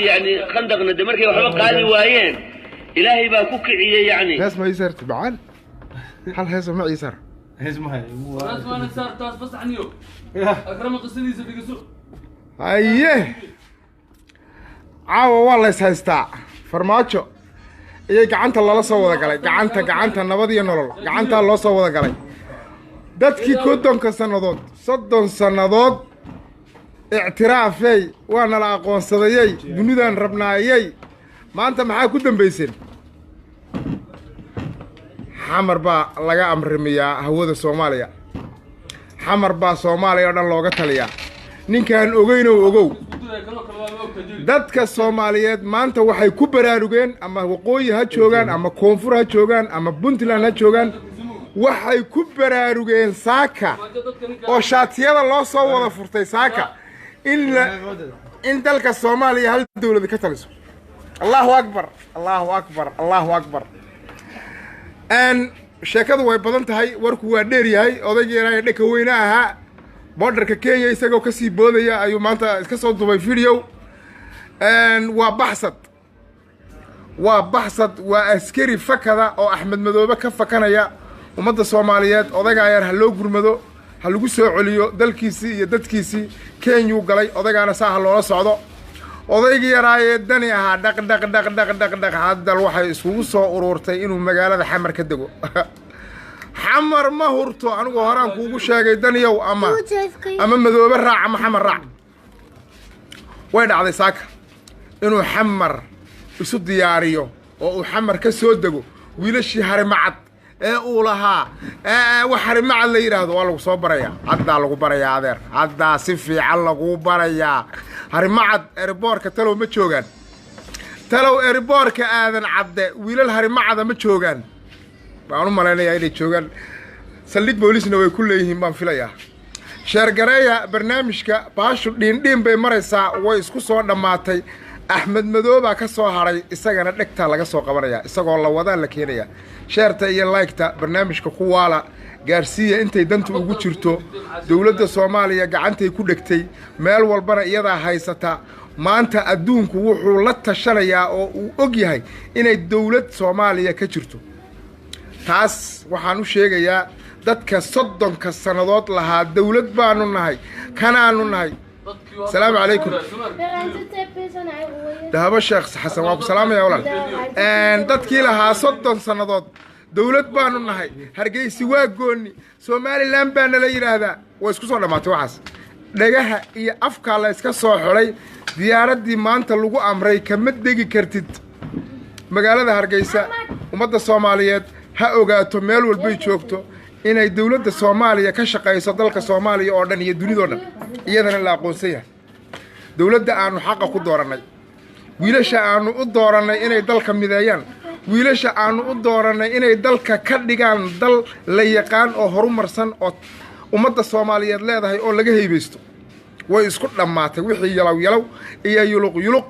يعني خندقنا دمركي وحبا قادي وايين إلهي باكوكعي يعني هاس ما يسار تبعان هل هاس ما يسار هاس ما هي هاس ما يسار تاس بس عنيو أكرم قصني سفيق سوق أيه عاوة والله يسهستا فرماتشو إيه قعنت الله لا سوى ذا قلي قعنت النبضي النور قعنت الله سوى ذا قلي dadkii koodonka sanadood 30 sanadood اعترافي وانا لا aqoonsadayay dunidan rabnaayay maanta maxaa ku dambeyseen xamar baa laga amrimiyaa hawada Soomaaliya xamar baa Soomaaliya oo dhan looga taliyaa ninkan ogeyn oo ogow dadka Soomaaliyeed maanta waxay ku baraarugeen ama waqooyi ha joogan ama koonfur ha joogan ama Puntland ha joogan waxay ku baraarugeen saaka oo shaatiyada loo soo wada furtay saaka in dalka Soomaaliya hal dawlad ka taliso Allahu akbar Allahu akbar Allahu akbar sheekadu way badan tahay warku waa dheer yahay odaygeena dhaka weyna aha borderka Kenya isagoo ka sii boodaya ayuu maanta iska soo dubay video waa baxsad waa askari fakada oo Axmed Madoobe ka fakanaya ummadda Soomaaliyeed odayga yar ha loo gurmado ha lagu soo celiyo dalkiisii iyo dadkiisii Kenya galay odaygaana saaha loola socdo odaygii yaraaye dani aha dhaq hadal waxay isugu soo ururtay inuu magaalada xamar ka dago xamar ma hurto anigu horaan kuugu sheegay daniyow ama Madoobe raac ama xamar raac way dhacday saaka inuu xamar isu diyaariyo oo uu xamar ka soo dago wiilashii harimacad uu lahaa wax harimacad la yiraahdo waa lagu soo barayaa hadda lagu barayaa adeer hadda si fiican lagu barayaa harimacad airportka talow ma joogan talow airportka aadan cadde wiilal harimacada ma joogan baan u maleynayaa inay joogan saldhig boolisna way ku leeyihiin baan filayaa sheergareeya barnaamijka baashu dhiindhiin bay maraysaa way isku soo dhammaatay Axmed Madoobe ka soo haray isagana dhigta laga soo qabanaya isagoo la wada la keenaya sheerta iyo like-ta barnaamijka ku waala gaarsiiya intay danta ugu jirto dawladda Soomaaliya gacantay ku dhigtay meel walbana iyada haysata maanta adduunku wuxuu la tashanayaa oo uu og yahay inay dawlad Soomaaliya ka jirto taas waxaan u sheegayaa dadka 30 sanadood lahaa dawlad baanu nahay kanaanu nahay السلام عليكم دهب الشيخ حسن وابو سلام يا ولد dadkii lahaa 30 sanadood dawlad baanu nahay hargeysi waa gooni Somaliland baa la yiraahdaa way isku soo dhamaatay waxaas dhagaha iyo afka la iska soo xulay diyaaradii maanta lagu amray kama degi kartid magaalada Hargeysa ummadda Soomaaliyeed ha ogaato meel walba ay joogto inay dawladda Soomaaliya ka shaqeyso dalka Soomaaliya oo dhan iyo dunida oo dhan iyadana la aqoonsan yahay dawladda aanu xaq ku dooranay wiilasha aanu u dooranay inay dalka mideeyaan wiilasha aanu u dooranay inay dalka ka dhigaan dal la yaqaan oo horumarsan oo ummadda Soomaaliyeed leedahay oo laga heybeysto way isku dhamaatay wixii yalow iyo yuluq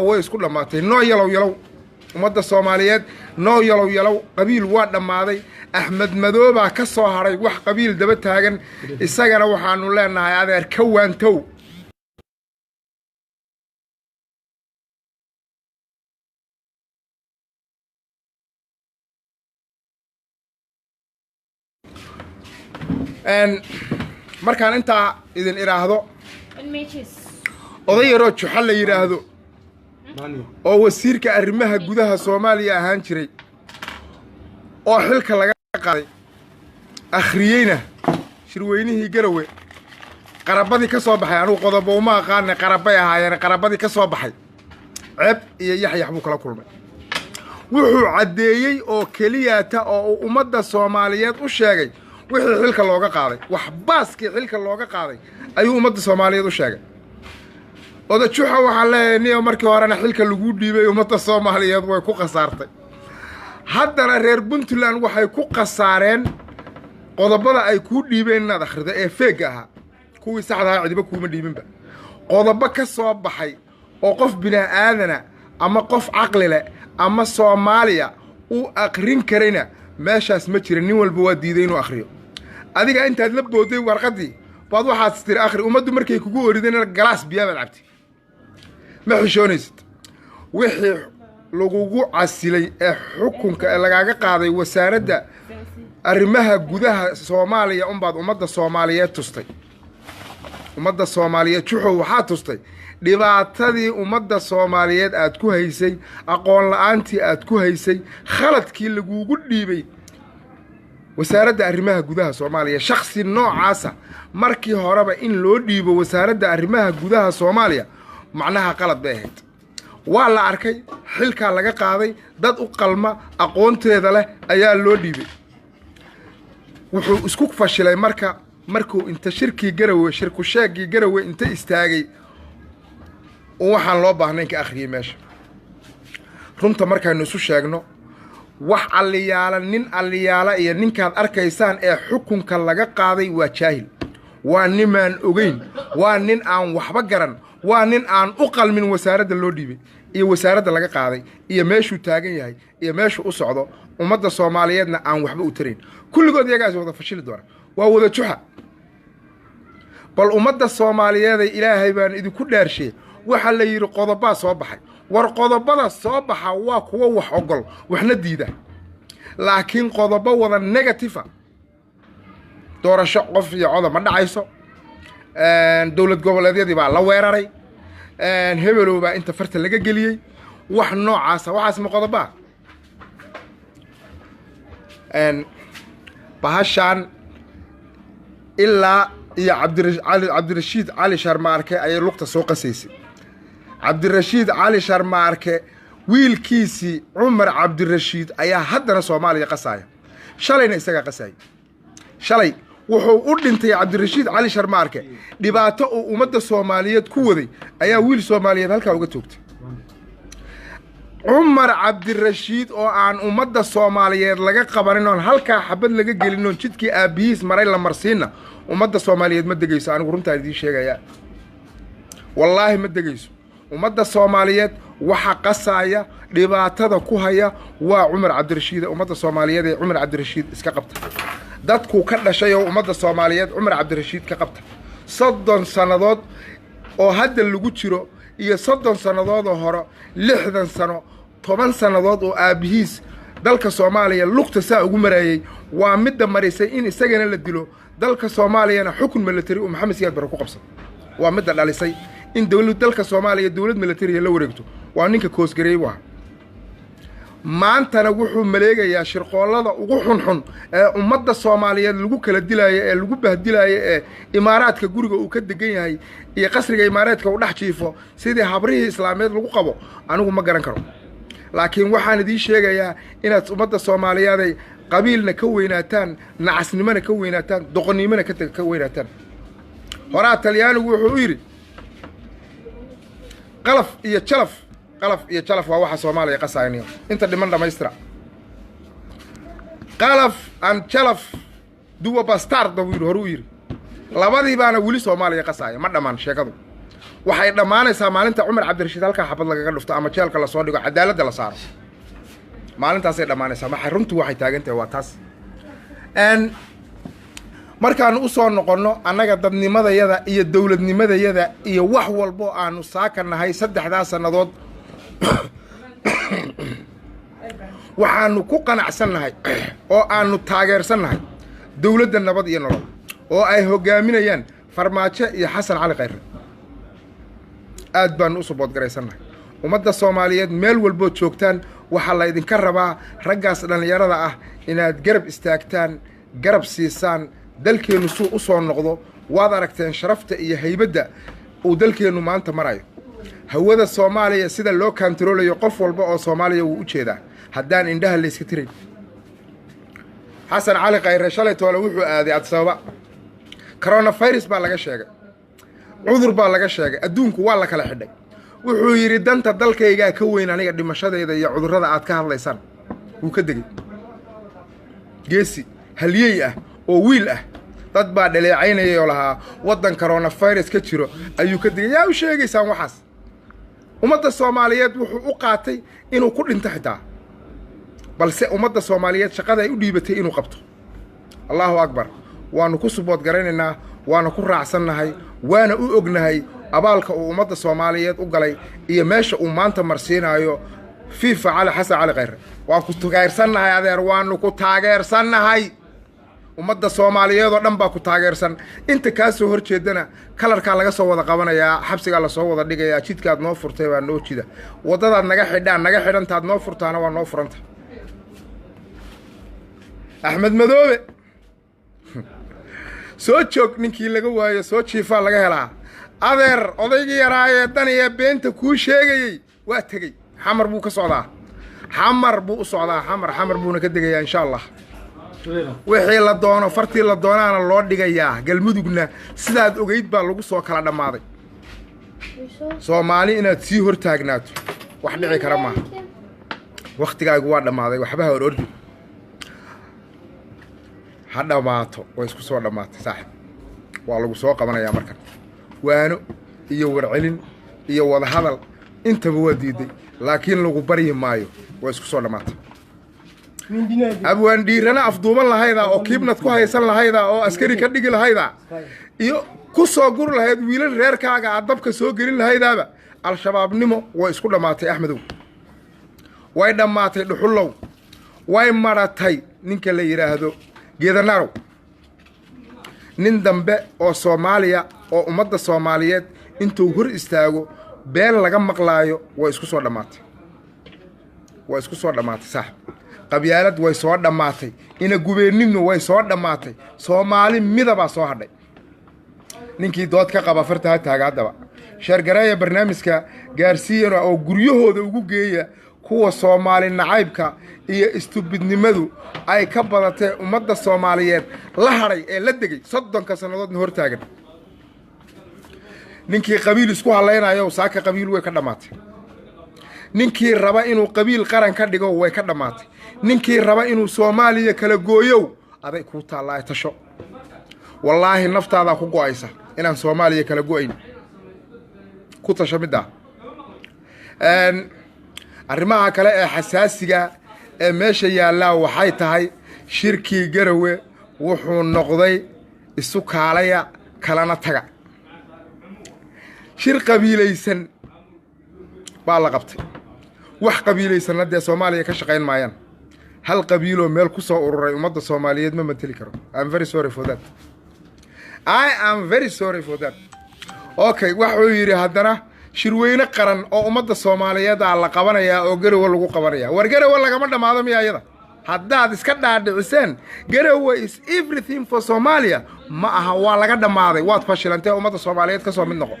way isku dhamaatay noo yalow ummadda Soomaaliyeed noo yalow qabiil waa dhamaaday Axmed Madoobe ka soo haray wax qabiil daba taagan isagana waxaanu leenahay adeer ka waantow markaan inta idin iraahdo oday yaro juxal la yiraahdo oo wasiirka arrimaha gudaha Soomaaliya ahaan jiray oo xilka laga qaaday akhriyayna shirweynihii Garowe qarabadii ka soo baxay anigu qodobo uma aqaan qarabay ahaayeen qarabadii ka soo baxay ceeb iyo yaxyax buu kala kulmay wuxuu cadeeyay oo kaliyaata oo ummadda Soomaaliyeed u sheegay wixii xilka looga qaaday wax baaskii xilka looga qaaday ayuu ummadda Soomaaliyeed u sheegay oda juxa waxa leeyahay markii horena xilka lagu dhiibay ummadda Soomaaliyeed way ku qasaartay haddana reer Puntland waxay ku qasaareen qodobada ay ku dhiibeen inaad akhrido ee feeg aha kuwii saxda ah cidiba kuma dhiibinba qodobo ka soo baxay oo qof bini'aadana ama qof caqli leh ama Soomaaliya uu aqrin karayna meeshaas ma jira nin walba waa diiday inuu akhriyo adiga intaad la booday warqadii baad waxaad tiri akhri ummaddu markay kugu orideen galaas biyo baad cabtay ما حشونيست وحي لغوغو عسلي حكمك لغاقا قاضي وساردة arrimaha gudaha Soomaaliya umbaad umada Soomaaliyeed tustay umada Soomaaliyeed wuxuu waxa tustay dhibaatadii umada Soomaaliyeed aad ku haysay aqoon la'aantii aad ku haysay khaladkii laguugu dhiibay wasaaradda arrimaha gudaha Soomaaliya shakhsi noocaasa markii horeba in loo dhiibo wasaaradda arrimaha gudaha Soomaaliya macnaha qalad bay ahayd waa la arkay xilka laga qaaday dad u qalma aqoonteeda leh ayaa loo dhiibay wuxuu isku fashilay markuu inta shirki Garowe shirku sheegi Garowe inta istaagay oo waxaan loo baahnay ka akhriyay meesha runta markaanu isu sheegno wax aliyaala iyo ninkaad arkaysaan ee xukunka laga qaaday waa jaahil waa nimaan ogeyn waa nin aan waxba garan waa nin aan u qalmin wasaaradda loo dhiibay iyo wasaaradda laga qaaday iyo meeshuu taagan yahay iyo meeshuu u socdo umada Soomaaliyeedna aan waxba u tarin kulligood iyagaas wada fashil doona waa wada juxa bal umada Soomaaliyeed Ilaahay baan idinku dhaarshay waxa la yiri qodobbaa soo baxay war qodobbada soo baxa waa kuwa wax ogol waxna diida laakiin qodobbo wada negative doorasho qof iyo codad ma dhacayso dawlad goboleedyadii baa la weeraray hebelow baa inta farta laga geliyay wax noocaas waxaas ma qodobbaa bahashan ilaa iyo Cabdirashiid Cali Sharmaarke ay luqta soo qasaysay Cabdirashiid Cali Sharmaarke wiilkiisi Umar Cabdirashiid ayaa haddana Soomaaliya qasaya shalayna isaga qasay shalay wuxuu u dhintay Cabdirashiid Cali Sharmaarke dhibaato oo umada Soomaaliyeed ku waday ayaa wiil Soomaaliyeed halka uga toogtay Umar Cabdirashiid oo aan umada Soomaaliyeed laga qabanin oo halka xabad laga gelin oo jidkii aabihiis maray la marsiina umada Soomaaliyeed ma degayso anigu runta idin sheegaya wallahi ma degayso umada Soomaaliyeed waxa qasaya dhibaatada ku haya waa Umar Cabdirashiid umada Soomaaliyeed ee Umar Cabdirashiid iska qabta dadku ka dhashay oo umada Soomaaliyeed Umar Cabdirashiid ka qabta 30 sanadood oo hadda lagu jiro iyo 30 sanadood oo hore 60 sano 10 sanadood oo aabihiis dalka Soomaaliya luqta saa ugu marayay waa mid marisay in isagana la dilo dalka Soomaaliyana xukun military oo Maxamed Siyaad Barre ku qabsan waa mid dhalisay in dawladda dalka Soomaaliya dawlad military la wareegto waa ninka koosgareey waa maantana wuxuu maleegayaa shirqoolada ugu xunxun ee umada Soomaaliyeed lagu kala dilaayo ee lagu bahdilaayo ee imaaraadka guriga uu ka degan yahay iyo qasriga imaaraadka uu dhaxjiifo sidii habrihii islaameed lagu qabo anigu ma garan karo laakiin waxaan idin sheegayaa inaad umada Soomaaliyeed ay qabiilna ka weynaataan nacasnimana ka weynaataan doqonnimana ka weynaataan horaa Talyaanigu wuxuu yiri qalaf iyo jalaf waa waxa Soomaaliya qasaynayo inta dhiman dhamaystira qalaf aan jalaf duwa bastard horu yiri labadii baana wali Soomaaliya qasaya ma dhamaan sheekadu waxay dhamaanaysaa maalinta Umar Cabdirashiid halka xabad lagaga dhufto ama jeelka la soo dhigo cadaalada la saaro maalintaas ay dhamaanaysaa ma runtu waxay taagantahay waa taas markaan u soo noqono annaga dadnimadayada iyo dawladnimadayada iyo wax walbo aanu saakanahay 3 sanadood waxaanu ku qanacsanahay oo aanu taageersanahay dawladda nabad iyo nolol oo ay hogaaminayaan Farmaajo iyo Xasan Cali Khayre aad baan u subood gareysanahay umada Soomaaliyeed meel walbo joogtaan waxa la idinka rabaa raggaas dhalinyarada ah inaad garab istaagtaan garab siisaan dalkeenu soo u soo noqdo waad aragteen sharafta iyo haybada uu dalkeenu maanta marayo hawada Soomaaliya sida loo controlayo qof walba oo Soomaaliya uu u jeedaa haddaan indhaha la iska tiray Xasan Cali Khayre shalay toole wuxuu aaday Addis Ababa coronavirus baa laga sheegay cudur baa laga sheegay adduunku waa la kala xidhay wuxuu yiri danta dalkayga ka weyn aniga dhimashadayda iyo cudurrada aad ka hadlaysan uu ka degay geesi haliyay ah oo wiil ah dad baa dhaleecaynayay oo lahaa wadan coronavirus ka jiro ayuu ka degay yaa u sheegaysaan waxaas umada Soomaaliyeed wuxuu u qaatay inuu ku dhinto xitaa balse umada Soomaaliyeed shaqada ay u dhiibatay inuu qabto Allahu akbar waanu ku subood garanaynaa waana ku raacsanahay waana u ognahay abaalka uu ummadda soomaaliyeed u galay iyo meesha uu maanta marsiinayo fiifa cali xasan cali khayre waan ku taageersannahay adeer waanu ku taageersannahay ummadda soomaaliyeed oo dhan baa ku taageersan inta kaa soo hor jeedana kalarkaa laga soo wada qabanayaa xabsigaa lasoo wada dhigayaa jidkaad noo furtay baa noo jida waddadaad naga xidhantaad noo furtaana waa noo furanta axmed madoobe soo joog ninkii laga waayo soo jiifaa laga helaa adeer odaygii yaraayee dan iyo beenta kuu sheegayey waa tegey xamar buu ka socdaa xamar buu u socdaa xamar buuna ka degayaa insha allah wixii la doono fartii la doonaana loo dhigayaa galmudugna sidaad ogeyd baa lagu soo kala dhammaaday soomaali inaad sii hor taagnaato wax dhici kara maaha wakhtigaagu waa dhammaaday waxba ha orordi ha dhammaato way isku soo dhammaatay saaxib waa lagu soo qabanayaa markan waano iyo warcelin iyo wadahadal intaba waa diiday laakiin lagu baryi maayo way isku soo dhammaatay abwaan dhiirana afduuban lahaydaa oo kiibnad ku haysan lahaydaa oo askari ka dhigi lahaydaa iyo ku soo guri lahayd wiilal reerkaaga aad dabka soo gelin lahaydaaba al-shabaabnimo way isku dhammaatay axmedow way dhammaatay dhuxullow way maratay ninka la yidhaahdo geedanarow nin dambe oo soomaaliya oo ummadda soomaaliyeed intuu hor istaago been laga maqlaayo way isku soo dhammaatay saaxib qabyaalad way soo dhammaatay ina gubeennimnu way soo dhammaatay soomaali midabaa soo hadhay ninkii dood ka qaba farta ha taaga haddaba sheergareeya barnaamijka gaarsiiyana oo guryahooda ugu geeya kuwa soomaali nacaybka iyo istubidnimadu ay ka badatee ummadda soomaaliyeed la hadhay ee la degay 30 sannadoodna hor taagan ninkii qabiil isku halaynayo saaka qabiil way ka dhamaatay ninkii raba inuu qabiil qaran ka dhigo way ka dhamaatay ninkii raba inuu Soomaaliya kala gooyo aday ku taalaay tasho wallaahi naftaada ku go'aysa inaan Soomaaliya kala gooyin ku tashamida arrimaha kale ee xasaasiga ee meesha yaala waxay tahay shirkii Garowe wuxuu noqday isu kaalaya kalana taga shir qabiilaysan baa la qabtay wax qabiilaysan hadda Soomaaliya ka shaqeyn maayaan hal qabiilo meel ku soo ururay ummadda Soomaaliyeed ma matali karo I'm very sorry for that I am very sorry for that okay wuxuu yiri haddana shirweyne qaran oo ummadda Soomaaliyeed la qabanaya oo Garowe lagu qabanaya war Garowe lagama dhamaado miyaayada haddaad iska dhaadhiciseen Garowe is everything for Somalia ma aha waa laga dhamaaday waad fashilantay ummadda Soomaaliyeed ka soo mid noqo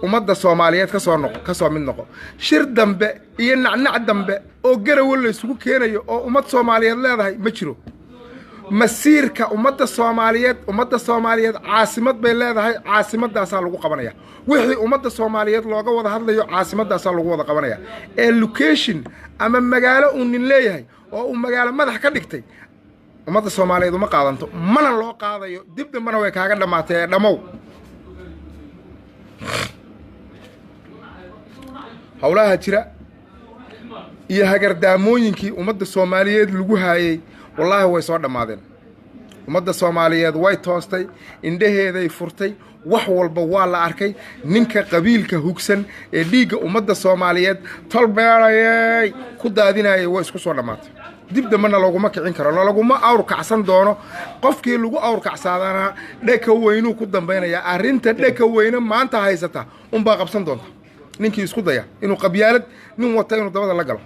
ummadda Soomaaliyeed ka soo mid noqo shir dambe iyo nacnac dambe oo Garowe la isugu keenayo oo ummad Soomaaliyeed leedahay ma jiro masiirka ummadda Soomaaliyeed caasimad bay leedahay caasimadaas lagu qabanaya wixii ummadda Soomaaliyeed looga wada hadlayo caasimadaas lagu wada qabanaya ee location ama magaalo uu nin leeyahay oo uu magaalo madax ka dhigtay ummadda Soomaaliyeed uma qaadanto mana loo qaadayo dib dambana way kaaga dhamaatay dhamow hawlaha jira iyo hagardaamooyinkii ummadda Soomaaliyeed lagu haayay wallahi way soo dhamaadeen ummadda Soomaaliyeed way toostay indhaheeday furtay wax walba waa la arkay ninka qabiilka hugsan ee dhiiga ummadda Soomaaliyeed talbeerayay ku daadinayay way isku soo dhamaatay dib dambana laguma kicin karo laguma awr kacsan doono qofkii lagu awr kacsaadana dhaka weynu ku dambeynaya arinta dhaka weyna maanta haysata baa qabsan doonta ninkii isku daya inuu qabyaalad nin wata inuu dabada la galo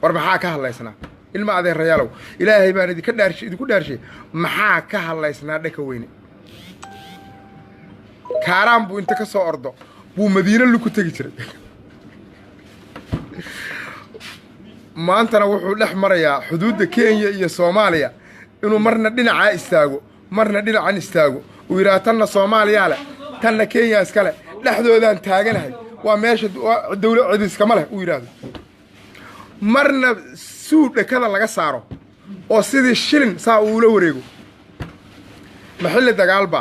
war maxaa ka hadlaysnaa ilma adeerayaalow ilaahay baan idinku dhaarshay maxaa ka hadlaysnaa dhaka weyne kaaraan buu inta ka soo ordo buu Madiina lagu tagi jiray maantana wuxuu dhex marayaa xuduudda Kenya iyo Soomaaliya inuu marna dhinaca istaago marna dhinacan istaago uu yiraahdo Soomaaliya leh tanna Kenya iskale dhaxdoodaan taaganahay waa meesha dawlad cid iska male uu yiraahdo marna suuqa kada laga saaro oo sidii shilin saa uu la wareego maxalli dagaalba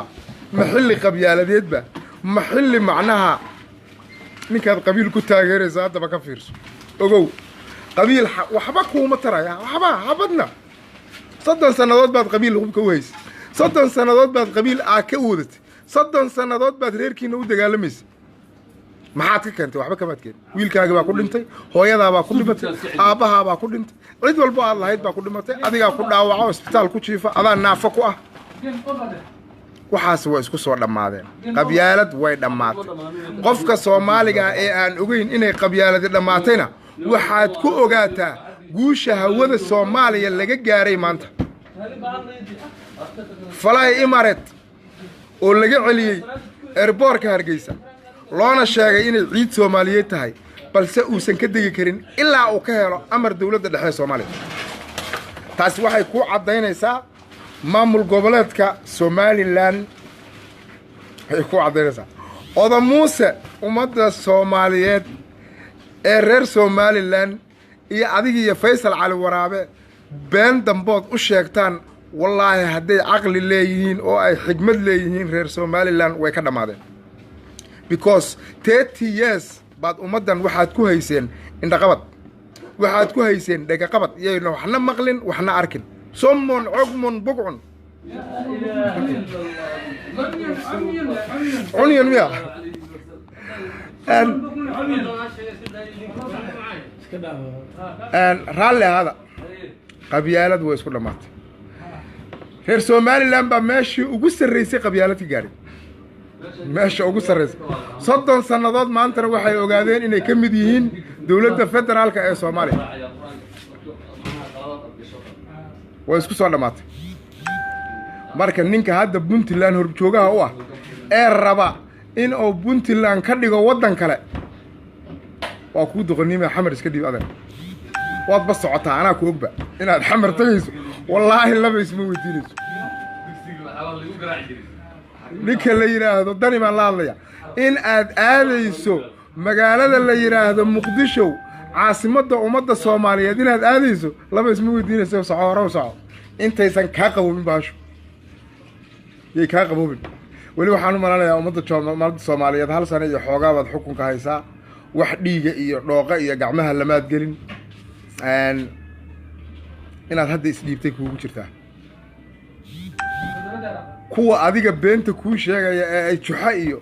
maxalli qabyaaladeedba maxalli macnaha ninkaad qabiil ku taageeraysa hadaba ka fiirso ogow qabiil waxba kuuma taraya waxba habadna 30 sanadood baad qabiil ku haysay 30 sanadood baad qabiil ka wadatay soddon sannadood baad reerkiina u dagaalamaysa maxaad ka keentay waxba kamaad keenin wiilkaaga baa ku dhintay hooyadaa baa ku dhimatay aabbahaa baa ku dhintay cid walbo aad lahayd baa ku dhimatay adigaa ku dhaawaco isbitaal ku jiifa adaa naafo ku ah waxaas way isku soo dhammaadeen qabyaalad way dhammaatay qofka Soomaaliga ee aan ogeyn inay qabyaaladi dhammaatayna waxaad ku ogaataa guusha hawada Soomaaliya laga gaaray maanta Fly Emirates oo laga celiyay airportka Hargeysa loona sheegay inay ciid Soomaaliyeed tahay balse uusan ka degi karin ilaa uu ka helo amar dawladda dhexe Soomaaliya taas waxay ku cadeynaysaa maamul goboleedka Somaliland ay ku cadeynaysaa oda Muuse ummadda Soomaaliyeed ee reer Somaliland iyo adiga iyo Faysal Cali Waraabe been dambood u sheegtaan wallahi hadday aqli leeyihiin oo ay xigmad leeyihiin reer Somaliland way ka dhamaadeen because 30 years baad ummadan waxaad ku hayseen indhaqabad waxaad ku hayseen dhagaqabad iyayna waxna maqlin waxna arkin sommon cugmun bugcun onion miya raalli hada qabyaalad way isku dhamaatay reer Somaliland baa meeshii ugu sarreysay qabyaalad gaaray meesha ugu sarreysay 30 sannadood maantana waxay ogaadeen inay ka mid yihiin dawladda federaalka ee Soomaaliya way isku soo dhamaatay marka ninka hadda Puntland horjoogaha u ah ee raba in uu Puntland ka dhigo wadan kale waa ku doqonimo xamar iska dib adeer waad bas socotaa anaa ku ogba inaad xamar tagayso wallaahi laba isma weydiinayso ninka la yiraahdo dani baan la hadlaya in aad aadayso magaalada la yiraahdo Muqdisho caasimadda ummadda Soomaaliyeed inaad aadayso laba isma weydiinayso soco intaysan ka qabowin baasho yey ka qabowin wali waxaan u malanayaa ummadda Soomaaliyeed hal sano iyo xoogaabad xukunka haysaa wax dhiiga iyo dhooqa iyo gacmaha lamaad gelin inaad hadda isdhiibtay kuugu jirtaa kuwa adiga beenta kuu sheegaya ee ay juxa iyo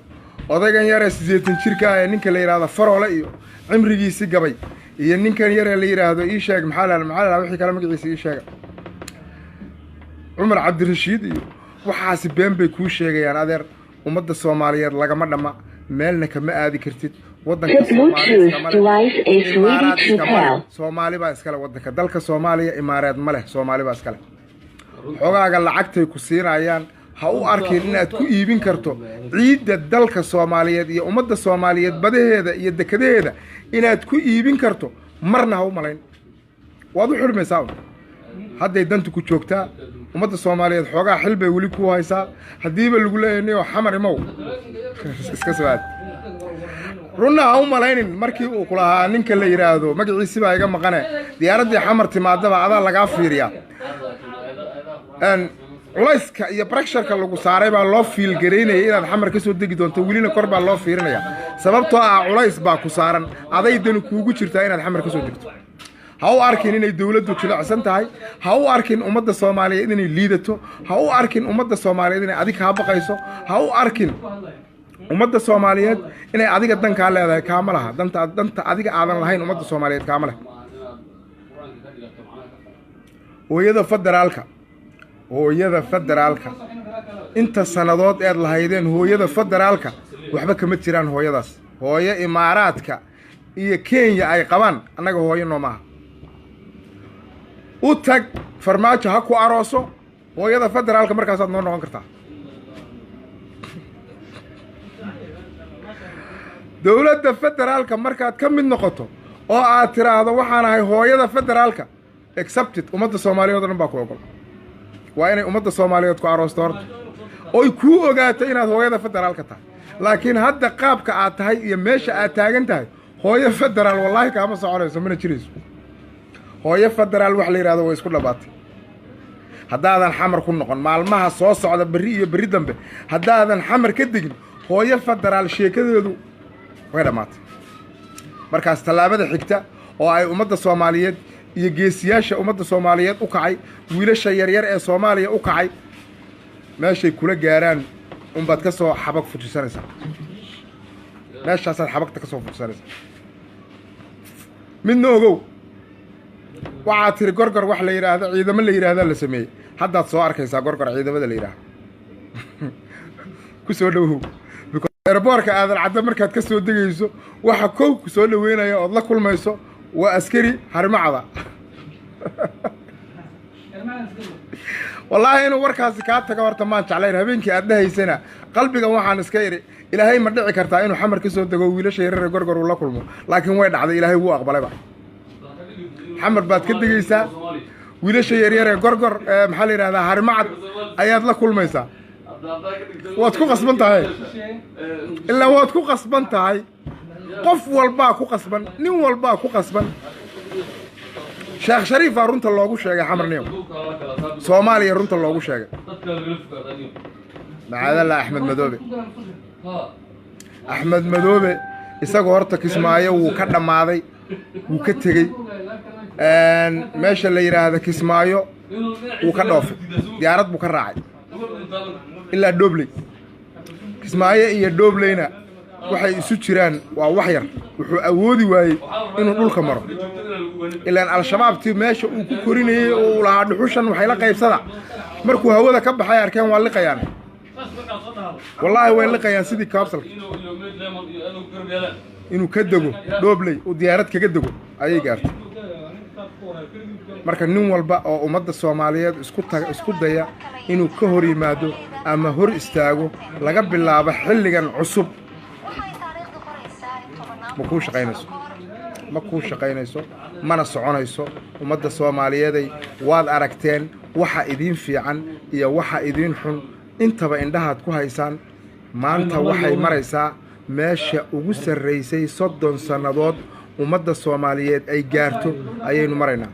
odaygan yare 80 jirka ah ninka la yiraahdo Faroole iyo cimrigiisi gabay iyo ninkan yare la yiraahdo ii sheeg maxaa wixii kala magaciisa ii sheega Umar Cabdirashiid iyo waxaasi been bay kuu sheegayaan adeer ummadda Soomaaliyeed lagama dhama meelna kama aadi kartid wadanka Soomaaliya baa iskala wadanka dalka Soomaaliya Imaaraad ma leh Soomaaliya baa iskala xogaaga lacagtay ku siinayaan ha u arkin inaad ku iibin karto ciidda dalka Soomaaliyeed iyo ummadda Soomaaliyeed badaheeda iyo dekedeeda inaad ku iibin karto marna ha u malayn waad u xurmaysaa hadday dantu ku joogtaa ummadda Soomaaliyeed xogaa xil bay wali ku haysaa hadiiba lagu leeyahay xamar imow iska saad runa ha u malaynin markii uu kulahaa ninka la yiraahdo magaciisa baa iga maqane diyaaradii xamar timaadaba adaa laga fiiriyaa culayska iyo pressureka lagu saaray baa loo fiil gareynayay inaad xamar ka soo degi doonto welina kor baa loo fiirinayaa sababtoo ah culays baa ku saaran adaydan kuugu jirtaa inaad xamar ka soo degto ha u arkin inay dawladdu jilicsan tahay ha u arkin ummadda Soomaaliyeed inay liidato ha u arkin ummadda Soomaaliyeed inay adiga ka baqayso ha u arkin ummadda Soomaaliyeed inay adiga danka leedahay kaama laha danta adiga aadan lahayn ummadda Soomaaliyeed kaama leh hooyada federaalka inta sanadood eed lahaydeen hooyada federaalka waxba kama jiraan hooyadaas hooyo Imaaraadka iyo Kenya ay qabaan anaga hooyo noomaha u tag farmaajo ha ku arooso hooyada federaalka markaas aad noo noqon kartaa dawladda federaalka markaad ka mid noqoto oo aad tiraahdo waxaan ahay hooyada federaalka accepted ummadda Soomaaliyeed oo dhan baa ku ogol waa inay ummadda Soomaaliyeed ku aroosto horta oo ku ogaato inaad hooyada federaalka tahay laakiin hadda qaabka aad tahay iyo meesha aad taagan tahay hooyo federaal wallahi kaama soconayso mana jirayso hooyo federaal wax la yiraahdo way isku dhabaatay haddaadan xamar ku noqon maalmaha soo socda bari iyo bari dambe haddaadan xamar ka degin hooyo federaal sheekadeedu way dhamaatay markaas talaabada xigta oo ay ummadda Soomaaliyeed iyo geesiyaasha ummadda Soomaaliyeed u kacay wiilasha yar yar ee Soomaaliya u kacay meeshay kula gaaraan unbaad ka soo xabag fujisanaysaa meeshaasaad xabagta ka soo fujisanaysaa midna ogow waxaad tiri gorgor wax la yidhaahdo ciidamo la yidhaahdaa la sameeyey haddaad soo arkaysaa gorgor ciidamada la yidhaahdo ku soo dhowow airboorka aadan cadda markaad ka soo degayso waxa kow ku soo dhaweynaya ood la kulmayso waa askari harimacada wallaahi inuu warkaasi kaa tago horta maan jeclayn habeenkii aad dhahaysana qalbigan waxaan iska idhi ilaahay ma dhici kartaa inuu xamar ka soo dego wiilasha yarare gorgor uu la kulmo laakiin way dhacday ilaahay wuu aqbalayba xamar baad ka degaysaa wiilasha yaryare gorgor maxaa la yidhahdaa harimacad ayaad la kulmaysaa waad ku qasban tahay ilaa waad ku qasban tahay qof walbaa ku qasban nin walbaa ku qasban sheekh shariifaa runta loogu sheegay xamarniyo soomaaliya runta loogu sheegay macadalla axmed madoobe isagoo horta kismaayo wuu ka dhammaaday wuu ka tegey meesha la yidhaahda kismaayo wuu ka dhoofay diyaarad buu ka raacay ilaa dhobley kismaayo iyo dhobleyna waxay isu jiraan waa wax yar wuxuu awoodi waayey inuu dhulka maro ilaan al-shabaabtii meesha uu ku korinayey oo uu lahaa dhuxushan waxay la qaybsada markuu hawada ka baxay arkeen waa liqayaan wallaahi way liqayaan sidii kaabsalka inuu ka dego dhobley uu diyaarad kaga dego ayay gaartay marka nin walba oo ummadda soomaaliyeed isku daya inuu ka hor yimaado ama hor istaago laga bilaabo xilligan cusub ma kuu shaqaynayso mana soconayso ummadda soomaaliyeeday waad aragteen waxa idiin fiican iyo waxa idiin xun intaba indhahaad ku haysaan maanta waxay maraysaa meesha ugu sarraysay 30 sannadood ummadda soomaaliyeed ay gaarto ayaynu maraynaa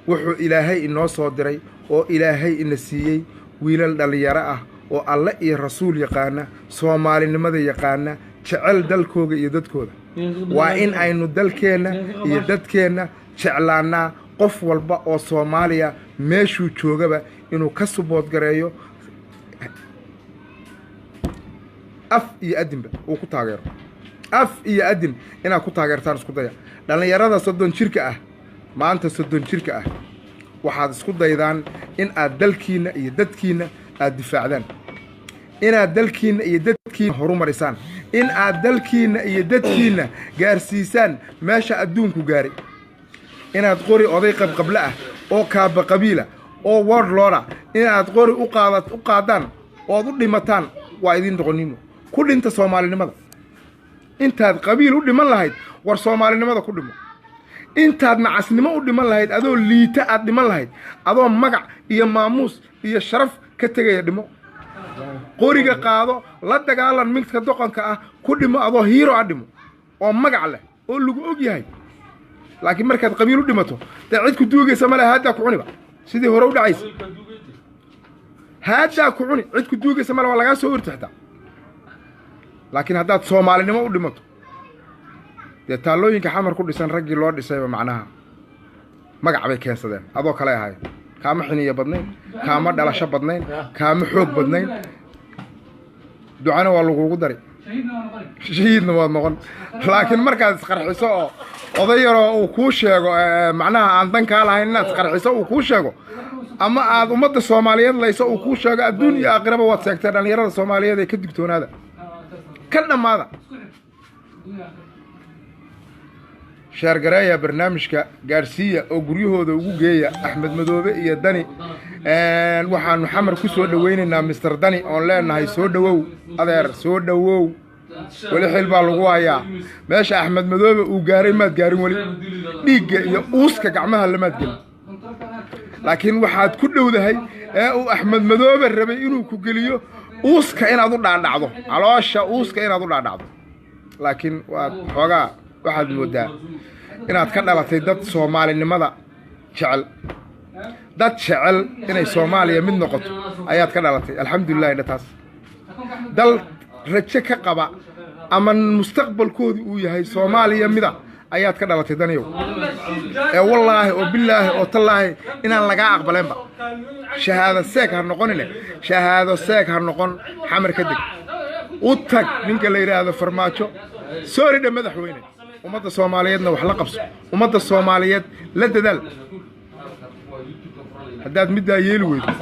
wuxuu ilaahay inoo soo diray oo ilaahay ina siiyey wiilal dhalinyaro ah oo alle iyo rasuul yaqaana soomaalinimada yaqaana jecel dalkooga iyo dadkooda waa in aynu dalkeenna iyo dadkeenna jeclaannaa qof walba oo soomaaliya meeshuu joogaba inuu ka suboodgareeyo af iyo adinba uu ku taageero af iyo adin inaad ku taageertaan isku daya dhallinyarada 30 jirka ah maanta 30 jirka ah waxaad isku daydaan in aad dalkiina iyo dadkiina aad difaacdaan inaad dalkiina iyo dadkiina horumarisaan in aad dalkiina iyo dadkiina gaarsiisaan meesha adduunku gaaray inaad qori oday qabqabla ah oo kaaba qabiila oo warlorda inaad qori u qaadaan oo u dhimataan waa idin doqonnimo ku dhinta soomaalinimada intaad qabiil u dhiman lahayd war soomaalinimada ku dhimo intaad nacasnimo u dhiman lahayd adoo liita aad dhiman lahayd adoo magac iyo maamuus iyo sharaf ka tegaya dhimo qoriga qaado la dagaalan midka doqonka ah ku dhimo adoo hiiro ah dhimo oo magac leh oo lagu og yahay laakiin markaad qabiil u dhimato dee cid ku duugaysa ma laha haddaa ku cuniba sidii hore u dhacaysa haddaa ku cuni cid ku duugaysa ma laha waa lagaa soo ortixtaa laakiin haddaad soomaalinimo u dhimato dee taallooyinka xamar ku dhisan raggii loo dhisayba macnaha magac bay keensadeen adoo kale ahay kaama xiniyo badnayn kaama dhalasho badnayn kaama xoog badnayn ducana waa lagugu dari shahiidna waad noqon laakiin markaad isqarxiso oo oday yaroo uu kuu sheego macnaha aan dan kaa lahayn inaad isqarxiso uu kuu sheego ama aad ummadda soomaaliyeed layso uu kuu sheego adduun iyo aakhiraba waad seegteen dhallinyarada soomaaliyeed ee ka digtoonaada ka dhammaada sheergareeya barnaamijka gaarsiiya oo guryahooda ugu geeya axmed madoobe iyo dani waxaanu xamar ku soo dhawaynaynaa mister dani oon leenahay soo dhawow adeer soo dhawow weli xil baa lagu hayaa meesha axmed madoobe uu gaaray maad gaarin weli dhiigga iyo uuska gacmaha lamaad gelin laakiin waxaad ku dhowdahay ee uu axmed madoobe rabay inuu ku geliyo uuska inaad u dhaadhacdo caloosha uuska inaad u dhaadhacdo laakiin waad xoogaa waxaad moodaa inaad ka dhalatay dad soomaalinimada jecel dad jecel inay soomaaliya mid noqoto ayaad ka dhalatay alxamdulilah dhataas dal rajo ka qaba ama mustaqbalkoodu uu yahay soomaaliya mida ayaad ka dhalatay daniyow ee wallaahi oo bilaahi oo tallaahi inaan lagaa aqbaleenba shahaado seeg ha noqonine shahaado seeg ha noqon xamar ka deg u tag ninka la yidhaahdo farmaajo sooridha madaxweyne ummadda soomaaliyeedna wax la qabso ummadda soomaaliyeed la dadaal haddaad middaa yeeli weydo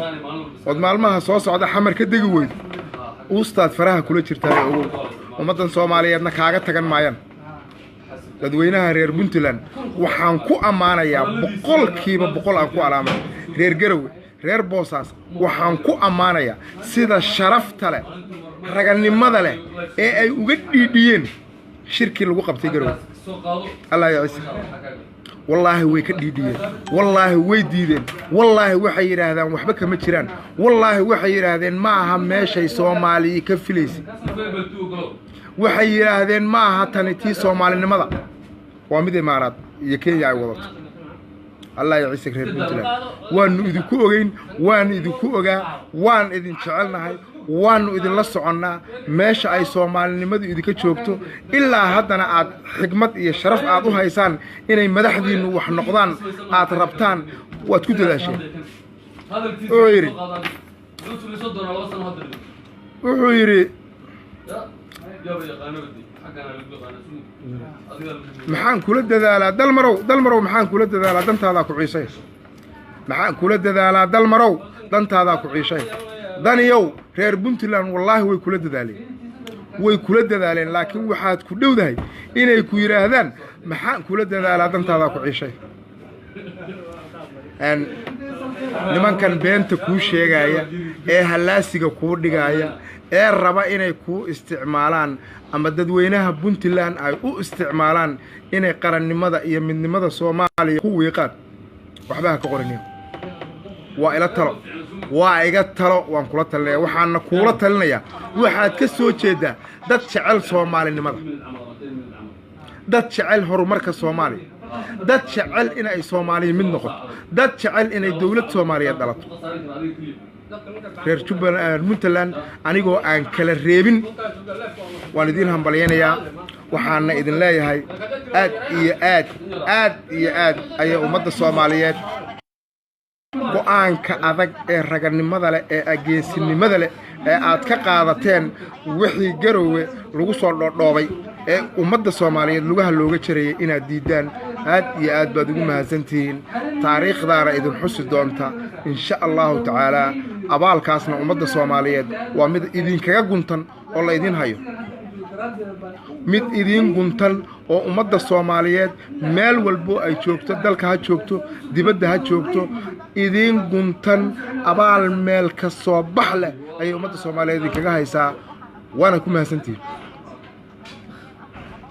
ood maalmaha soo socda xamar ka degi weydo uustaad faraha kula jirtaa ogow ummaddan soomaaliyeedna kaaga tagan maayaan dadweynaha reer puntland waxaan ku ammaanayaa boqolkiiba boqol aan ku alaamay reer garowe reer boosaas waxaan ku ammaanayaa sida sharafta leh raganimada leh ee ay uga dhiidhiyeen shirkii lagu qabtay garowe allah ya ciise wallaahi way ka dhiidhiyeen wallaahi way diideen wallaahi waxay yidhaahdaan waxba kama jiraan wallaahi waxay yidhaahdeen ma aha meeshay soomaaliyi ka filaysay waxay yidhaahdeen ma aha tani tii soomaalinimada waa mid imaaraad iyo kenya ay wadato allah ya ciise reer puntland waanu idinku ogeyn waan idinku ogaa waan idin jecelnahay waanu idinla soconnaa meesha ay soomaalinimadu idinka joogto ilaa haddana aad xigmad iyo sharaf aad u haysaan inay madaxdiinnu wax noqdaan aad rabtaan waad ku dadaasheen wuxuu yidhi maxaan kula dadaalaa dalmarow maxaan kula dadaalaa dantaadaa ku ciishay maxaan kula dadaalaa dalmarow dantaadaa ku ciishay daniyow reer puntland wallaahi way kula dadaaleen laakiin waxaad ku dhowdahay inay ku yidhaahdaan maxaan kula dadaalaa dantaadaa ku ciishay nimankan beenta kuu sheegaya ee hallaasiga kuu dhigaaya ee raba inay kuu isticmaalaan ama dadweynaha puntland ay u isticmaalaan inay qarannimada iyo midnimada soomaaliya ku wiiqaan waxba ha ka qorinin waa ila talo waa iga talo waan kula talinaya waxaana kuula talinayaa waxaad ka soo jeedaa dad jecel soomaalinimada dad jecel horumarka soomaaliya dad jecel inay soomaaliya mid noqoto dad jecel inay dowlad soomaaliyeed dhalato reer puntland anigoo aan kala reebin waan idiin hambalyaynayaa waxaana idin leeyahay aad iyo aad ayay ummadda soomaaliyeed go'aanka adag ee raganimada leh ee ageesinimada leh ee aad ka qaadateen wixii garowe lagu soo dhoodhoobay ee ummadda soomaaliyeed lugaha looga jarayay inaad diidaan aad iyo aad baad ugu mahadsantihiin taariikhdaana idin xusi doonta insha allahu tacaalaa abaalkaasna ummadda soomaaliyeed waa mid idinkaga guntan oo la idin hayo mid idiin guntan oo ummadda soomaaliyeed meel walbo ay joogto dalka ha joogto dibadda ha joogto idiin guntan abaal meel ka soo bax leh ayay ummadda soomaaliyeed idinkaga haysaa waana ku mahadsantihiin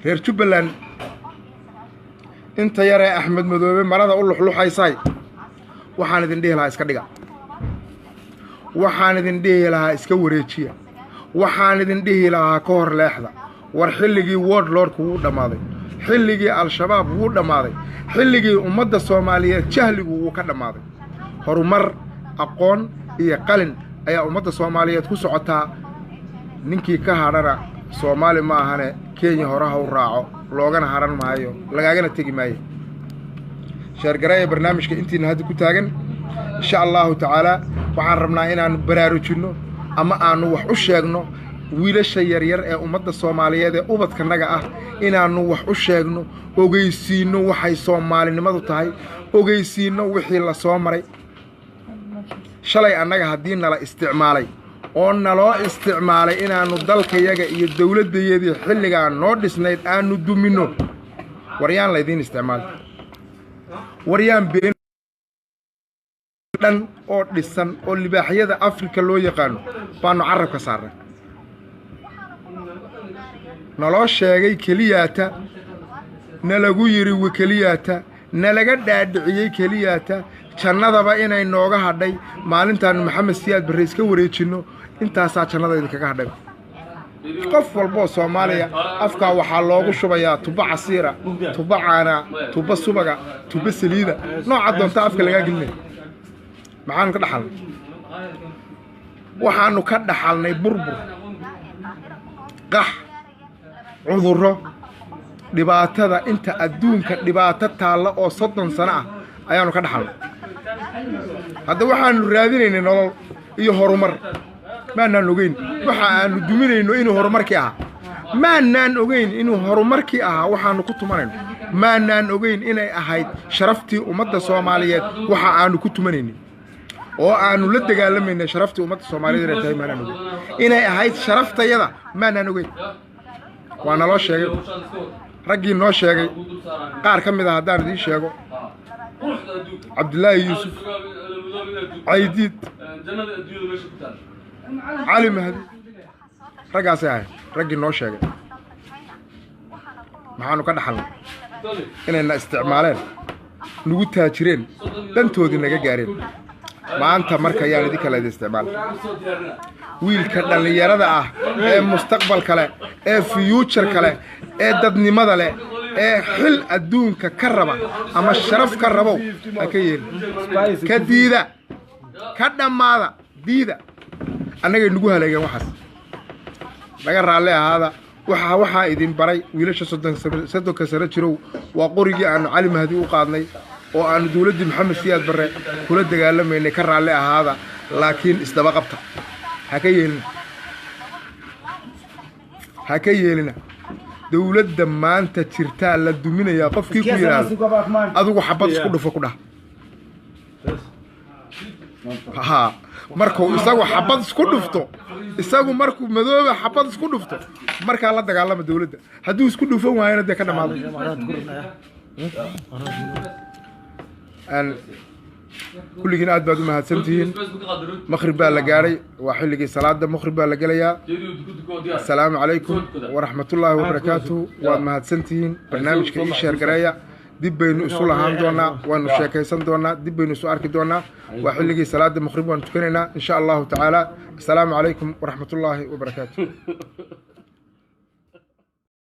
reer jubbaland inta yaree axmed madoobe marada u luxluxaysay waxaan idin dhihi lahaa iska dhiga waxaan idin dhihi lahaa iska wareejiya waxaan idin dhihi lahaa ka hor leexda war xilligii wordlordku wuu dhammaaday xilligii al-shabaab wuu dhammaaday xilligii ummadda soomaaliyeed jahligu wuu ka dhammaaday horumar aqoon iyo qalin ayaa ummadda soomaaliyeed ku socotaa ninkii ka hadhana soomaali ma ahane kenya horaha u raaco loogana haran maayo lagaagana tegi maayo sheergareeya barnaamijka intiina hadda ku taagan insha allahu tacaalaa waxaan rabnaa inaannu baraarujinno ama aannu wax u sheegno wiilasha yaryar ee ummadda soomaaliyeed ee ubadkanaga ah inaannu wax u sheegno ogeysiinno waxay soomaalinimadu tahay ogeysiinno wixii la soo maray shalay annaga haddii nala isticmaalay oo naloo isticmaalay inaannu dalkayaga iyo dowladdayadii xilligaan noo dhisnayd aannu duminno waryaan laydiin isticmaalay waryaan been dhan oo dhisan oo libaaxyada afrika loo yaqaano baannu carabka saarnay naloo sheegay keliyaata nalagu yidhi keliyaata nalaga dhaadhiciyey keliyaata jannadaba inay nooga hadhay maalintaannu maxamed siyaad barre iska wareejinno intaasaa jannada idinkaga hadhay qof walboo soomaaliya afkaa waxaa loogu shubayaa tuba casiira tuba caana tuba subaga tuba saliida nooca doonta afka lagaa gelinaya maxaanu ka dhaxalnay waxaannu ka dhaxalnay burbur qax cudurro dhibaatada inta adduunka dhibaato taalla oo 30 sano ah ayaanu ka dhaxalnay hadda waxaanu raadinaynay nolol iyo horumar maanaan ogeyn waxa aanu duminayno inuu horumarkii ahaa maanaan ogeyn inuu horumarkii ahaa waxaanu ku tumanayno maanaan ogeyn inay ahayd sharaftii ummadda Soomaaliyeed waxa aanu ku tumanayno oo aanu la dagaalamayna sharaftii ummadda Soomaaliyeed ee tahay maanaan ogeyn inay ahayd sharaftayada maanaan ogeyn waana loo sheegay raggii noo sheegay qaar ka mid ah haddaan idiin sheego Cabdullaahi Yuusuf Caydiid Cali Mahdi raggaasay ahayd raggii noo sheegay maxaanu ka dhaxalnay inayna isticmaaleen nagu taajireen dantoodii naga gaareen maanta marka ayaan idin kala isticmaal wiilka dhalinyarada ah ee mustaqbalka leh ee future kale ee dadnimada leh ee xil adduunka ka raba ama sharaf ka rabo ka yeelin ka diida ka dhamaada diida annaga nagu haleegan waxaas laga raali ahaada waxa idin baray wiilasha 30 sano jirow waa qorigii aan Cali Mahdi u qaadnay oo aan dawladda Maxamed Siyaad Barre kula dagaalameynay ka raali ahaada laakiin isdaba qabta ha ka yeelina dawladda maanta jirta la duminaya qofkii ku yiraahdo adigu xabad isku dhufo ku dhah markuu isagu xabad isku dhufto isagu markuu madooba xabad isku dhufto marka la dagaalamo dawladda haduu isku dhufan waayna de ka dhamaado kulligiin aad baad u mahadsantihiin maqrib baa la gaaray waa xilligii salaada maqrib baa la galayaa assalaamu calaykum waraxmatullaahi wabarakaatuhu waad mahadsantihiin barnaamijka ii sheer gareeya dib baynu isu lahaan doonaa waanu sheekaysan doonaa dib baynu isu arki doonaa waa xilligii salaada maqrib waanu tukanaynaa insha allahu tacaala assalaamu calaykum waraxmatullaahi wabarakaatuh